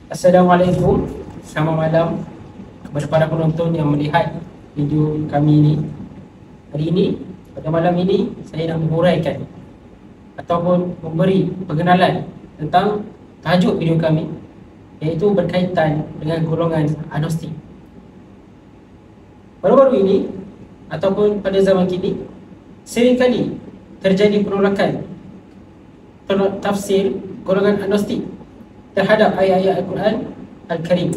Assalamualaikum, selamat malam kepada para penonton yang melihat video kami ini. Hari ini, pada malam ini, saya nak menguraikan ataupun memberi pengenalan tentang tajuk video kami, iaitu berkaitan dengan golongan agnostik. Baru-baru ini ataupun pada zaman kini, seringkali terjadi penolakan tafsir golongan agnostik terhadap ayat-ayat Al-Quran Al-Karim.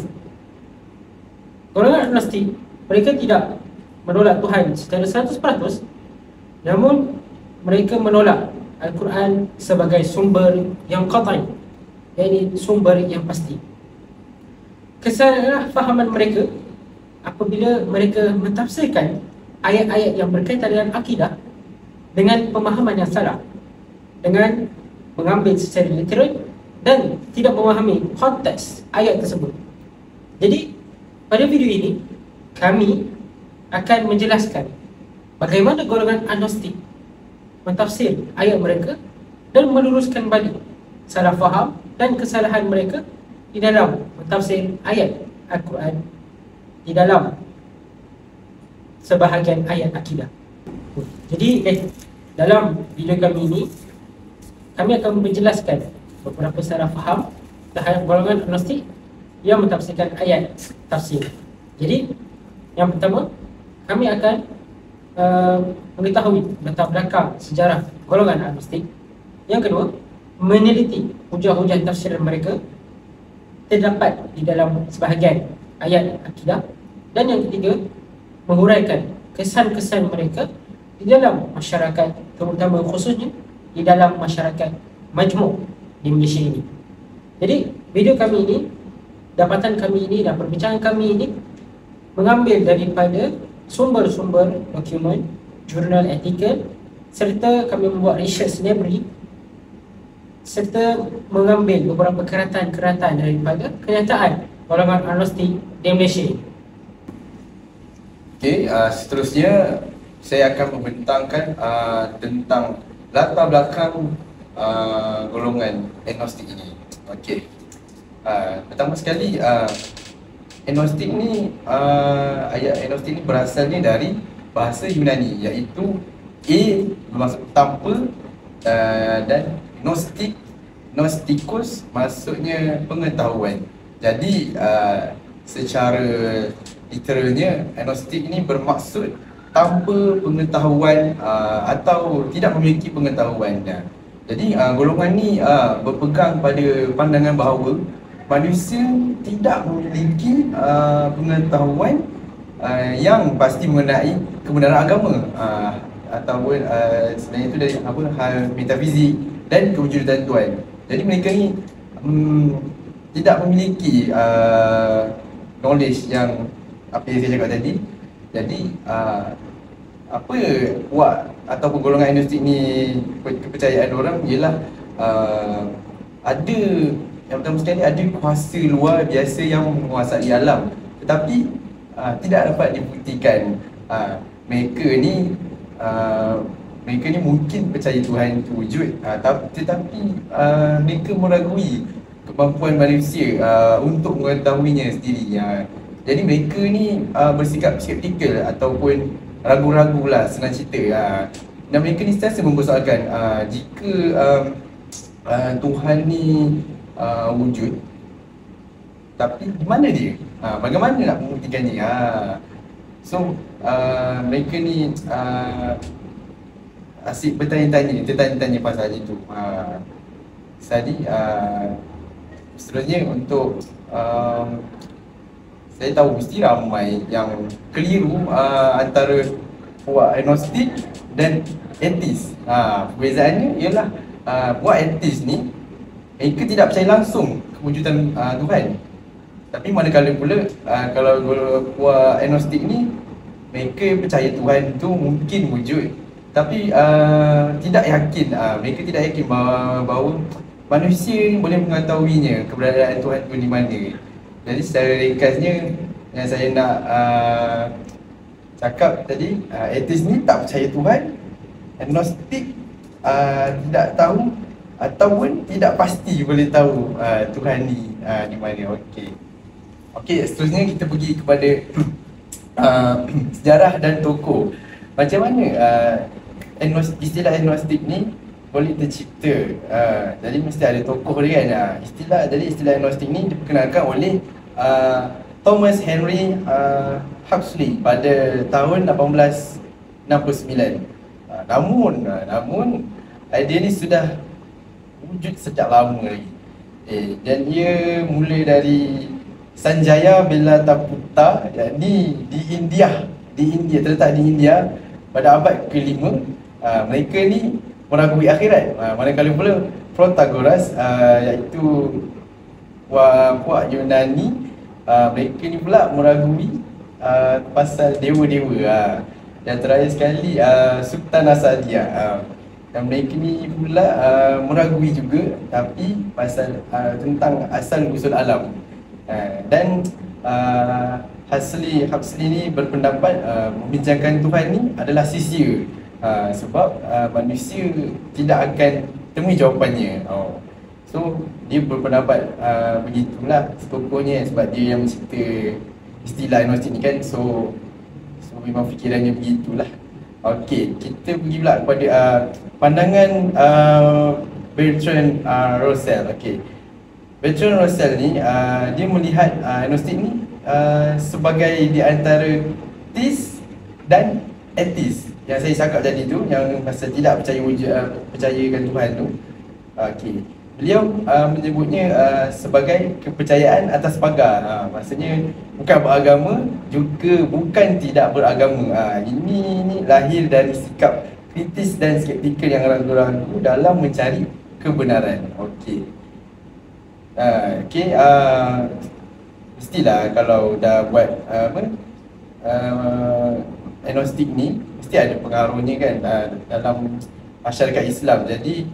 Golongan agnostik, mereka tidak menolak Tuhan secara 100%, namun mereka menolak Al-Quran sebagai sumber yang qat'i, iaitu sumber yang pasti. Kesalahfahaman mereka apabila mereka mentafsirkan ayat-ayat yang berkaitan dengan akidah dengan pemahaman yang salah, dengan mengambil secara literal dan tidak memahami konteks ayat tersebut. Jadi, pada video ini kami akan menjelaskan bagaimana golongan agnostik mentafsir ayat mereka dan meluruskan balik salah faham dan kesalahan mereka di dalam mentafsir ayat Al-Quran, di dalam sebahagian ayat akidah. Jadi, dalam video kami ini kami akan menjelaskan beberapa salah faham terhadap golongan agnostik yang mentafsirkan ayat tafsir. Jadi, yang pertama, kami akan mengetahui latar belakang sejarah golongan agnostik. Yang kedua, meneliti hujah-hujah tafsiran mereka terdapat di dalam sebahagian ayat akidah. Dan yang ketiga, menguraikan kesan-kesan mereka di dalam masyarakat, terutama khususnya di dalam masyarakat majmuk di Malaysia ini. Jadi, video kami ini, dapatan kami ini dan perbincangan kami ini mengambil daripada sumber-sumber dokumen, jurnal artikel, serta kami membuat research library, serta mengambil beberapa keratan-keratan daripada kenyataan golongan agnostik di Malaysia ini. Okey, seterusnya saya akan membentangkan tentang latar belakang golongan agnostik ini. Okey. Pertama sekali, agnostik ni, ayat agnostik ni berasalnya dari bahasa Yunani, iaitu bermaksud tanpa, dan gnostikos maksudnya pengetahuan. Jadi secara literalnya, agnostik ini bermaksud tanpa pengetahuan atau tidak memiliki pengetahuan. Jadi golongan ni berpegang pada pandangan bahawa manusia tidak memiliki pengetahuan yang pasti mengenai kebenaran agama, ataupun sebenarnya itu dari hal metafizik dan kewujudan Tuhan. Jadi mereka ni tidak memiliki knowledge yang apa yang saya cakap tadi. Jadi apa buat ataupun golongan agnostik ni, kepercayaan orang ialah ada, yang pertama sekali, ada kuasa luar biasa yang menguasai alam, tetapi tidak dapat dibuktikan. Mereka ni mungkin percaya Tuhan itu wujud, tetapi mereka meragui kemampuan manusia untuk mengetahuinya sendiri. Jadi mereka ni bersikap skeptikal ataupun ragu-ragu lah, senang cerita. Dan mereka ni sentiasa mempersoalkan jika Tuhan ni wujud, tapi di mana dia? Bagaimana nak membuktikannya? So mereka ni asyik tertanya-tanya pasal itu. Tadi seterusnya, untuk saya tahu mesti ramai yang keliru antara buat agnostik dan ateis. Perbezaannya ialah buat ateis ni, mereka tidak percaya langsung kewujudan Tuhan. Tapi manakala pula kalau buat agnostik ni, mereka percaya Tuhan tu mungkin wujud, tapi tidak yakin. Mereka tidak yakin bahawa manusia ni boleh mengetahuinya keberadaan Tuhan tu di mana. Jadi secara ringkasnya yang saya nak cakap tadi, ateis ni tak percaya Tuhan, agnostik tidak tahu ataupun tidak pasti boleh tahu Tuhan ni di mana. Okey, seterusnya kita pergi kepada sejarah dan tokoh. Macam mana istilah agnostik ni boleh tercipta. Jadi mesti ada tokoh dia kan. Istilah agnostik ni diperkenalkan oleh Thomas Henry Huxley pada tahun 1869. Namun idea ni sudah wujud sejak lama lagi. Dan ia mula dari Sanjaya Belataputta, yakni di India, terletak di India pada abad ke-5. Mereka ni meragui akhirat. Manakala pula Protagoras, iaitu puak Yunani, mereka ni pula meragui pasal dewa-dewa. Dan terakhir sekali Sultan Asadia, dan mereka ni pula meragui juga tapi pasal tentang asal usul alam. Dan Huxley ni berpendapat membincangkan Tuhan ni adalah sia-sia, sebab manusia tidak akan temui jawapannya. So dia berpendapat begitulah tokohnya, sebab dia yang mencipta istilah agnostik ni kan. So memang fikirannya begitulah. Okey, kita pergi pula kepada pandangan Bertrand Russell. Okey, Bertrand Russell ni dia melihat agnostik ni sebagai di antara theist dan atheist. Yang saya cakap tadi tu, yang pasal tidak percayakan Tuhan tu. Okey, beliau menyebutnya sebagai kepercayaan atas pagar. Maksudnya bukan beragama juga bukan tidak beragama. Ini lahir dari sikap kritis dan skeptikal yang ragu-ragu dalam mencari kebenaran. Okey. Mestilah kalau dah buat agnostik ni mesti ada pengaruhnya kan dalam masyarakat Islam. Jadi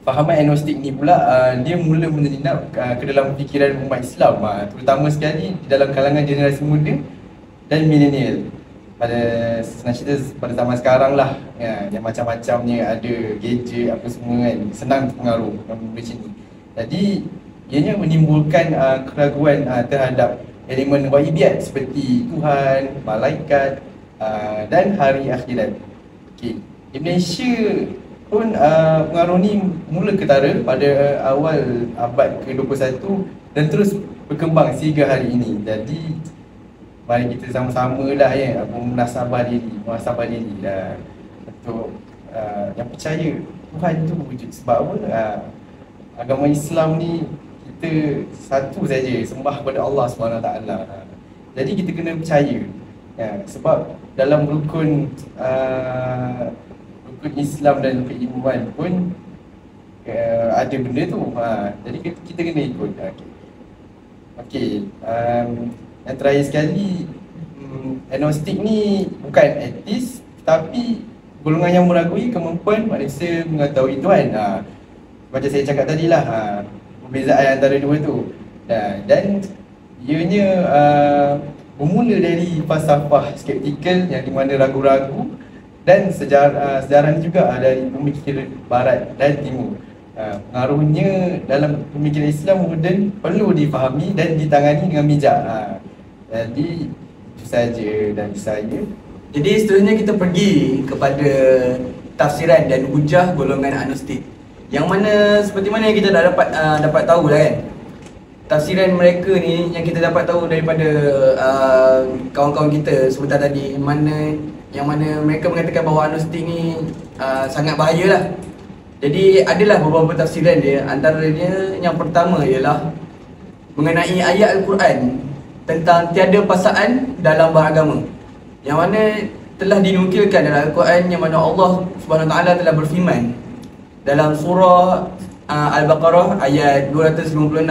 fahaman agnostik ni pula dia mula menyelinap ke dalam fikiran umat Islam, terutama sekali di dalam kalangan generasi muda dan milenial. Pada zaman sekarang lah yang macam-macamnya, ada gadget apa semua kan, senang terpengaruh macam ni. Jadi ianya menimbulkan keraguan terhadap elemen ghaibiyat seperti Tuhan, malaikat dan hari akhirat. Okey, di Malaysia pun pengaruh ni mula ketara pada awal abad ke-21 dan terus berkembang sehingga hari ini. Jadi mari kita sama-sama lah ya, muhasabah diri untuk yang percaya Tuhan tu wujud. Sebab apa? Agama Islam ni kita satu saja, sembah kepada Allah SWT. Jadi kita kena percaya sebab dalam rukun Islam dan keimanan pun ada benda tu. Jadi kita kena ikut. Okey. Yang terakhir sekali, agnostik ni bukan ateis tapi golongan yang meragui kemampuan manusia mengetahui Tuhan. Macam saya cakap tadi lah, perbezaan antara dua tu. Dan ianya bermula dari falsafah skeptikal yang di mana ragu-ragu, dan sejarah ni juga dari pemikiran barat dan timur. Pengaruhnya dalam pemikiran Islam moden perlu difahami dan ditangani dengan bijak. Jadi itu saja dari saya. Jadi seterusnya kita pergi kepada tafsiran dan hujah golongan agnostik, yang mana seperti mana yang kita dah dapat tahu lah kan. Tafsiran mereka ni yang kita dapat tahu daripada kawan-kawan kita sebentar tadi, yang mana mereka mengatakan bahawa agnostik ni sangat bahaya lah. Jadi adalah beberapa tafsiran dia. Antaranya yang pertama ialah mengenai ayat Al-Quran tentang tiada paksaan dalam beragama, yang mana telah dinukilkan dalam Al-Quran, yang mana Allah SWT telah berfirman dalam surah Al-Baqarah ayat 296,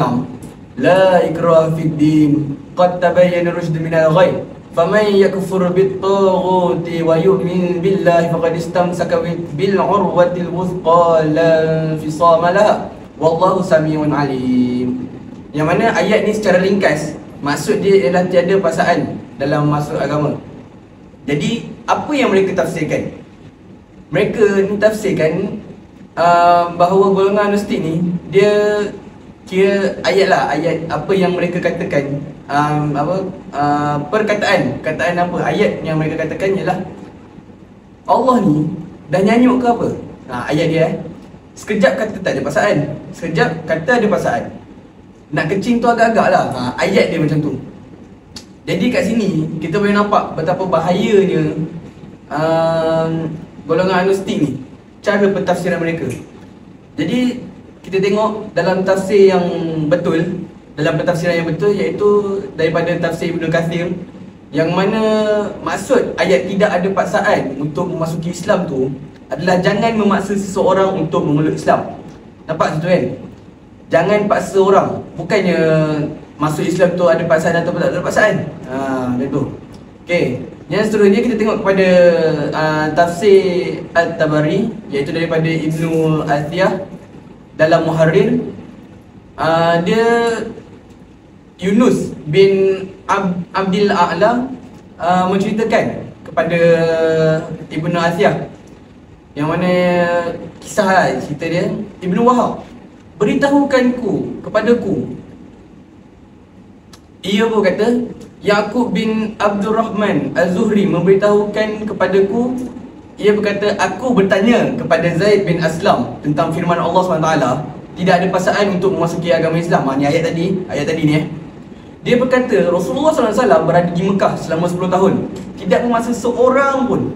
La ikraha fid din qad tabayyana rushd minal ghayy faman yakfur bit-taghuti wa yu'min billahi faqad istamsaka bil urwatil wuthqa la infisama laha wallahu samiun alim. Yang mana ayat ni secara ringkas maksud dia ialah tiada paksaan dalam masuk agama. Jadi apa yang mereka tafsirkan? Mereka ni tafsirkan bahawa golongan agnostik ni dia kira ayat lah, ayat apa yang mereka katakan, perkataan apa, ayat yang mereka katakan ialah Allah ni dah nyanyuk ke apa. Ayat dia sekejap kata tak ada paksaan, sekejap kata ada paksaan, nak kencing tu agak-agak lah. Ayat dia macam tu. Jadi kat sini kita boleh nampak betapa bahayanya golongan agnostik ni, cara pentafsiran mereka. Jadi kita tengok dalam tafsir yang betul, dalam pentafsiran yang betul, iaitu daripada tafsir Ibnu Katsir, yang mana maksud ayat tidak ada paksaan untuk memasuki Islam tu adalah jangan memaksa seseorang untuk memeluk Islam. Nampak situ kan? Jangan paksa orang, bukannya masuk Islam tu ada paksaan atau tak ada paksaan. Macam tu. Okey, yang seterusnya kita tengok kepada tafsir At-Tabari, iaitu daripada Ibnu Athiyah dalam Muharrir. Dia Yunus bin Abdil A'la menceritakan kepada Ibnu Athiyah, yang mana kisah lah, cerita dia. Ibnu Wahab, beritahukanku kepadaku. Ia pun kata, Yaqub bin Abdul Rahman Az-Zuhri memberitahukan kepadaku. Ia berkata, aku bertanya kepada Zaid bin Aslam tentang firman Allah SWT, tidak ada paksaan untuk memasuki agama Islam. Ni ayat tadi ni Dia berkata, Rasulullah SAW berada di Mekah selama 10 tahun, tidak memaksa seorang pun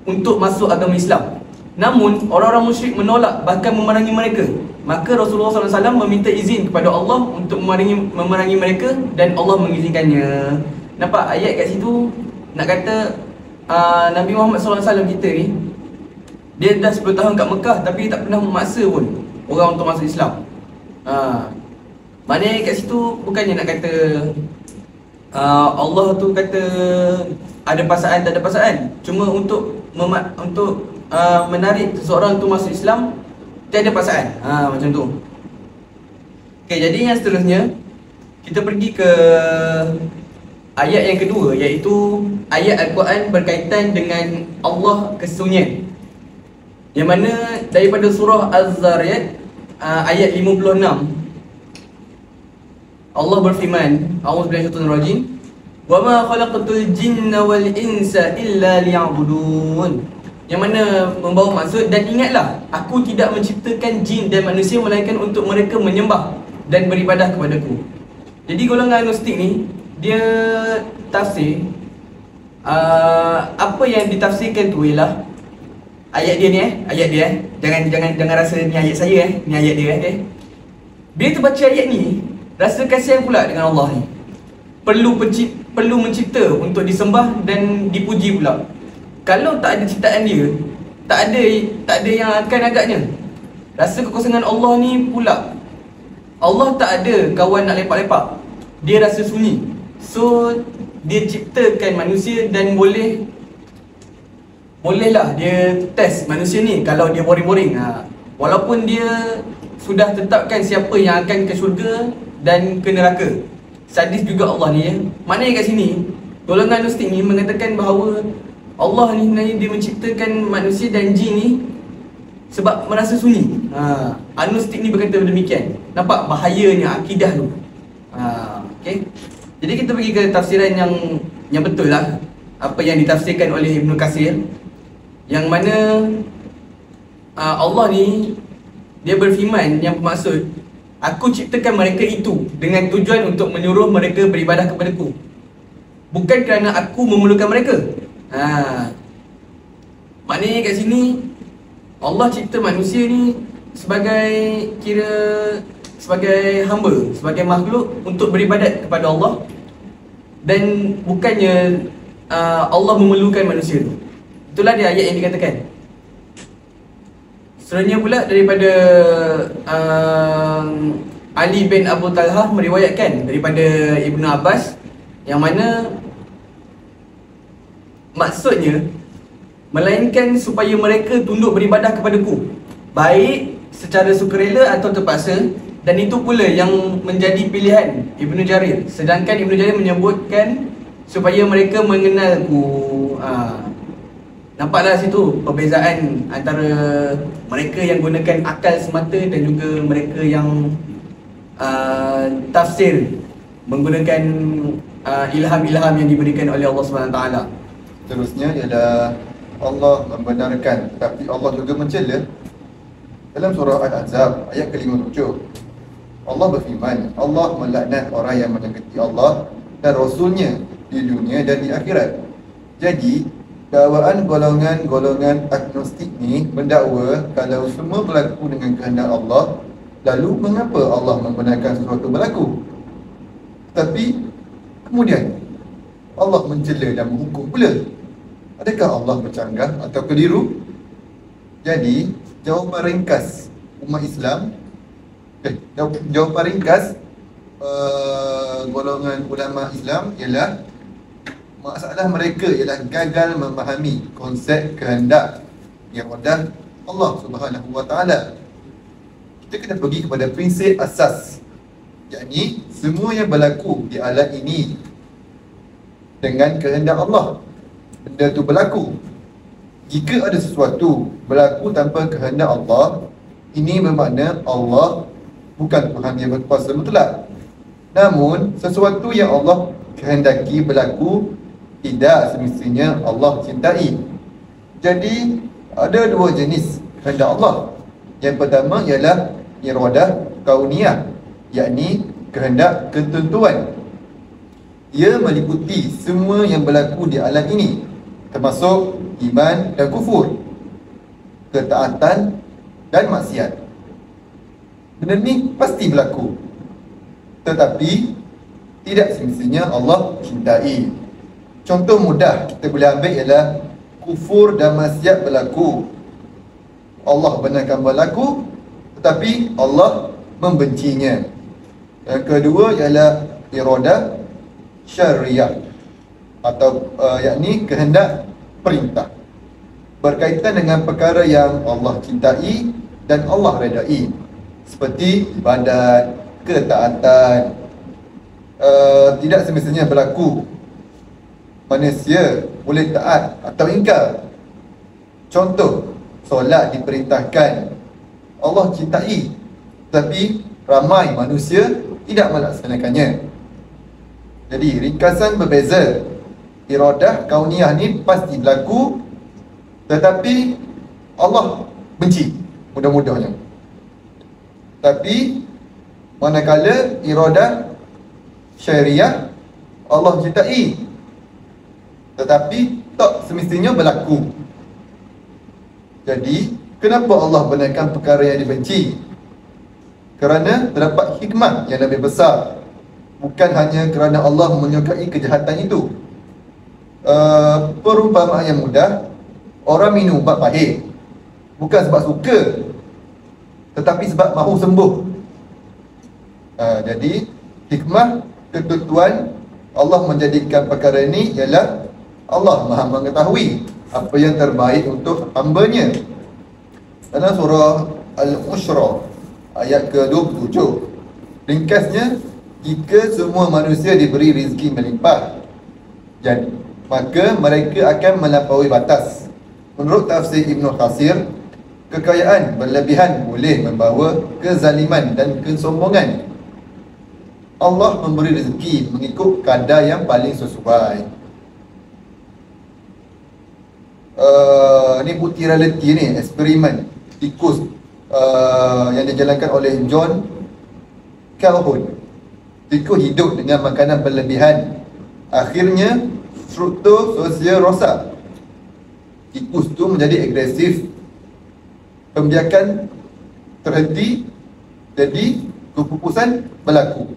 untuk masuk agama Islam. Namun orang-orang musyrik menolak, bahkan memerangi mereka. Maka Rasulullah SAW meminta izin kepada Allah untuk memerangi mereka, dan Allah mengizinkannya. Nampak ayat kat situ nak kata Nabi Muhammad SAW kita ni, dia dah 10 tahun kat Mekah tapi tak pernah memaksa pun orang untuk masuk Islam. Maknanya kat situ bukannya nak kata Allah tu kata ada paksaan tak ada paksaan, cuma untuk menarik seseorang tu masuk Islam tiada paksaan. Macam tu. Okey, jadi yang seterusnya kita pergi ke ayat yang kedua, iaitu ayat Al-Quran berkaitan dengan Allah kesunyian, yang mana daripada surah Az-Zariyat ayat 56, Allah berfirman, a'udzubillahi minasyaitonir rajim, wa ma khalaqatul jinna wal insa illa liya'budun, yang mana membawa maksud, dan ingatlah aku tidak menciptakan jin dan manusia melainkan untuk mereka menyembah dan beribadah kepadaku. Jadi golongan agnostik ni dia tafsir apa yang ditafsirkan tu ialah ayat dia ni ayat dia jangan rasa ni ayat saya ni ayat dia Bila tu baca ayat ni, rasa kasihan pula dengan Allah ni. Perlu mencipta untuk disembah dan dipuji pula. Kalau tak ada ciptaan dia, tak ada yang akan agaknya. Rasa kekosongan Allah ni pula. Allah tak ada kawan nak lepak-lepak, dia rasa sunyi. So dia ciptakan manusia, dan bolehlah dia test manusia ni kalau dia boring-boring. Walaupun dia sudah tetapkan siapa yang akan ke syurga dan ke neraka. Sadis juga Allah ni Maknanya kat sini golongan agnostik ni mengatakan bahawa Allah ni sebenarnya dia menciptakan manusia dan jin ni sebab merasa sunyi. Agnostik ni berkata demikian. Nampak bahayanya akidah tu. Okay. Jadi kita pergi ke tafsiran yang betul lah, apa yang ditafsirkan oleh Ibnu Katsir, yang mana Allah ni dia berfirman yang bermaksud, aku ciptakan mereka itu dengan tujuan untuk menyuruh mereka beribadah kepadaku, bukan kerana aku memerlukan mereka. Maknanya kat sini Allah cipta manusia ni sebagai hamba, sebagai makhluk untuk beribadat kepada Allah, dan bukannya Allah memerlukan manusia tu. Itulah dia ayat yang dikatakan. Seterusnya pula daripada Ali bin Abu Talhah meriwayatkan daripada Ibnu Abbas, yang mana maksudnya melainkan supaya mereka tunduk beribadah kepadaku, baik secara sukarela atau terpaksa, dan itu pula yang menjadi pilihan Ibnu Jarir. Sedangkan Ibnu Jarir menyebutkan supaya mereka mengenalku. Nampaklah situ perbezaan antara mereka yang gunakan akal semata dan juga mereka yang tafsir menggunakan ilham-ilham yang diberikan oleh Allah SWT. Seterusnya ialah Allah membenarkan, tapi Allah juga mencela. Dalam surah Al-Ahzab ayat ke-57, Allah berfirman, Allah melaknat orang yang menyakiti Allah dan Rasulnya di dunia dan di akhirat. Jadi dakwaan golongan-golongan agnostik ni mendakwa kalau semua berlaku dengan kehendak Allah, lalu mengapa Allah membenarkan sesuatu berlaku? Tapi kemudian Allah mencela dan menghukum pula. Adakah Allah bercanggah atau keliru? Jadi jawapan ringkas umat Islam, jawapan ringkas golongan ulama Islam ialah masalah mereka ialah gagal memahami konsep kehendak iradah Allah Subhanahu Wa Taala. Kita kena pergi kepada prinsip asas, yakni semua yang berlaku di alam ini dengan kehendak Allah. Benda tu berlaku. Jika ada sesuatu berlaku tanpa kehendak Allah, ini bermakna Allah bukan Tuhan yang berkuasa mutlak. Namun sesuatu yang Allah kehendaki berlaku tidak semestinya Allah cintai. Jadi ada dua jenis kehendak Allah. Yang pertama ialah iradah kauniyah, yakni kehendak ketentuan. Ia meliputi semua yang berlaku di alam ini, termasuk iman dan kufur, ketaatan dan maksiat. Benda ni pasti berlaku, tetapi tidak semestinya Allah cintai. Contoh mudah kita boleh ambil ialah kufur dan maksiat berlaku. Allah benarkan berlaku, tetapi Allah membencinya. Yang kedua ialah iradah syariah atau yakni kehendak perintah, berkaitan dengan perkara yang Allah cintai dan Allah redai, seperti ibadat, ketaatan. Tidak semestinya berlaku. Manusia boleh taat atau ingkar. Contoh, solat diperintahkan, Allah cintai, tapi ramai manusia tidak melaksanakannya. Jadi ringkasan berbeza. Iradah kauniyah ni pasti berlaku, tetapi Allah benci mudah-mudahnya. Tapi manakala iradah syariah Allah cintai, tetapi tak semestinya berlaku. Jadi kenapa Allah benarkan perkara yang dibenci? Kerana terdapat hikmah yang lebih besar. Bukan hanya kerana Allah menyukai kejahatan itu. Perumpamaan yang mudah, orang minum ubat pahit bukan sebab suka, tetapi sebab mahu sembuh. Jadi hikmah ketentuan Allah menjadikan perkara ini ialah Allah Maha mengetahui apa yang terbaik untuk hamba-Nya. Dalam surah Al-Ushra ayat ke-27, ringkasnya, jika semua manusia diberi rezeki melimpah, maka mereka akan melampaui batas. Menurut tafsir Ibn Katsir, kekayaan berlebihan boleh membawa kezaliman dan kesombongan. Allah memberi rezeki mengikut kadar yang paling sesuai. Ni bukti realiti ni, eksperimen tikus yang dijalankan oleh John Calhoun. Tikus hidup dengan makanan berlebihan, akhirnya struktur sosial rosak. Tikus tu menjadi agresif, pembiakan terhenti, jadi kepupusan berlaku.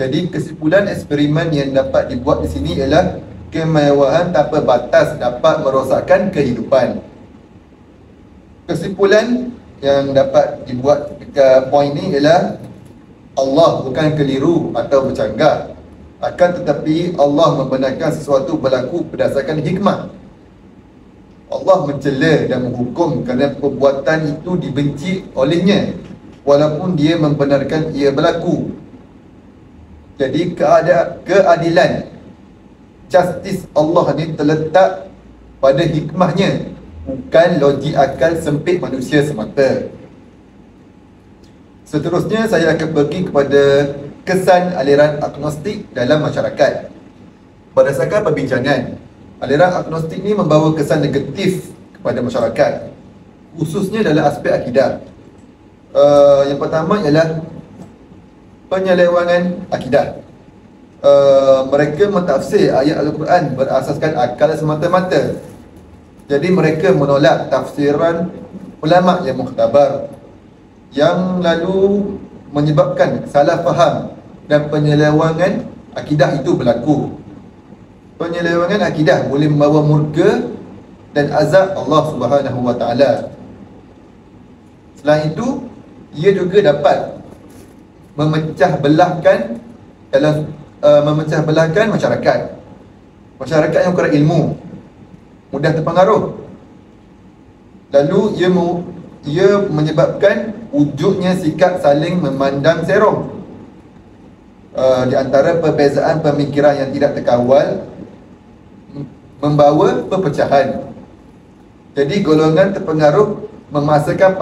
Jadi kesimpulan eksperimen yang dapat dibuat di sini ialah kemewahan tanpa batas dapat merosakkan kehidupan. Kesimpulan yang dapat dibuat dekat poin ni ialah Allah bukan keliru atau bercanggah, akan tetapi Allah membenarkan sesuatu berlaku berdasarkan hikmah. Allah mencela dan menghukum kerana perbuatan itu dibenci olehnya, walaupun dia membenarkan ia berlaku. Jadi keadilan, justice Allah ni terletak pada hikmahnya, bukan logik akal sempit manusia semata. Seterusnya saya akan pergi kepada kesan aliran agnostik dalam masyarakat. Berdasarkan perbincangan, aliran agnostik ni membawa kesan negatif kepada masyarakat, khususnya dalam aspek akidah. Yang pertama ialah penyelewangan akidah. Mereka mentafsir ayat Al-Quran berasaskan akal semata-mata. Jadi mereka menolak tafsiran ulama yang mukhtabar, yang lalu menyebabkan salah faham dan penyelewangan akidah itu berlaku. Penyelewangan akidah boleh membawa murka dan azab Allah Subhanahu wa taala. Selain itu, ia juga dapat memecah belahkan masyarakat. Masyarakat yang kurang ilmu, mudah terpengaruh. Lalu ia menyebabkan wujudnya sikap saling memandang serong. Di antara perbezaan pemikiran yang tidak terkawal membawa perpecahan. Jadi golongan terpengaruh memaksakan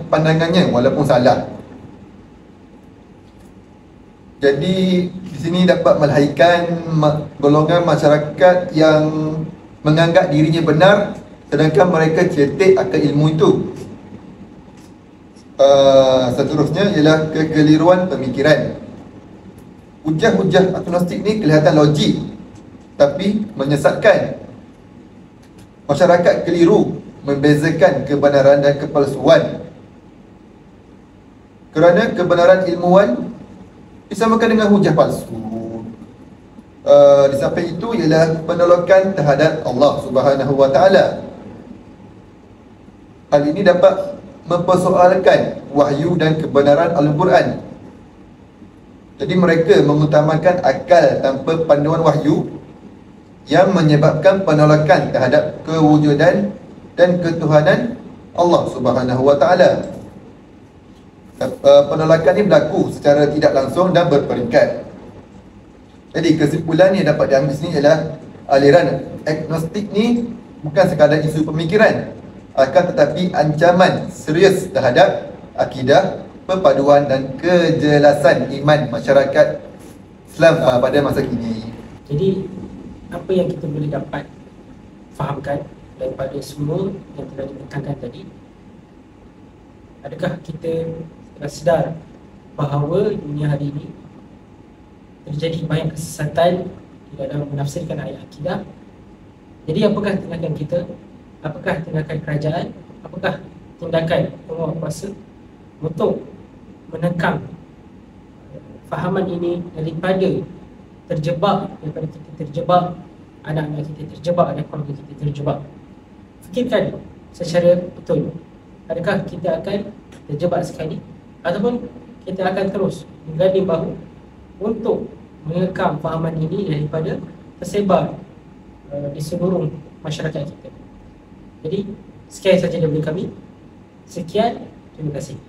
pandangannya walaupun salah. Jadi di sini dapat melahirkan golongan masyarakat yang menganggap dirinya benar sedangkan mereka cetek akan ilmu itu. Seterusnya ialah kekeliruan pemikiran. Hujah-hujah agnostik ni kelihatan logik tapi menyesatkan. Masyarakat keliru membezakan kebenaran dan kepalsuan. Kerana kebenaran ilmuwan disamakan dengan hujah palsu. Di samping itu ialah penolakan terhadap Allah Subhanahu wa taala. Hal ini dapat mempersoalkan wahyu dan kebenaran Al-Quran. Jadi mereka mengutamakan akal tanpa panduan wahyu, yang menyebabkan penolakan terhadap kewujudan dan ketuhanan Allah Subhanahu wa taala. Penolakan ini berlaku secara tidak langsung dan berperingkat. Jadi kesimpulan yang dapat diambil sini ialah aliran agnostik ni bukan sekadar isu pemikiran, akan tetapi ancaman serius terhadap akidah, perpaduan dan kejelasan iman masyarakat Islam pada masa kini. Jadi apa yang kita boleh dapat fahamkan daripada semua yang telah ditekankan tadi, adakah kita telah sedar bahawa dunia hari ini terjadi banyak kesesatan di dalam menafsirkan ayat akidah? Jadi apakah tindakan kita? Apakah tindakan kerajaan? Apakah tindakan penguatkuasa untuk menekam fahaman ini daripada kita terjebak, anak-anak kita terjebak dan keluarga kita terjebak? Fikirkan secara betul. Adakah kita akan terjebak sekali ataupun kita akan terus mengganding bahu untuk mengekam fahaman ini daripada tersebar di seluruh masyarakat kita? Jadi sekian saja daripada kami. Sekian, terima kasih.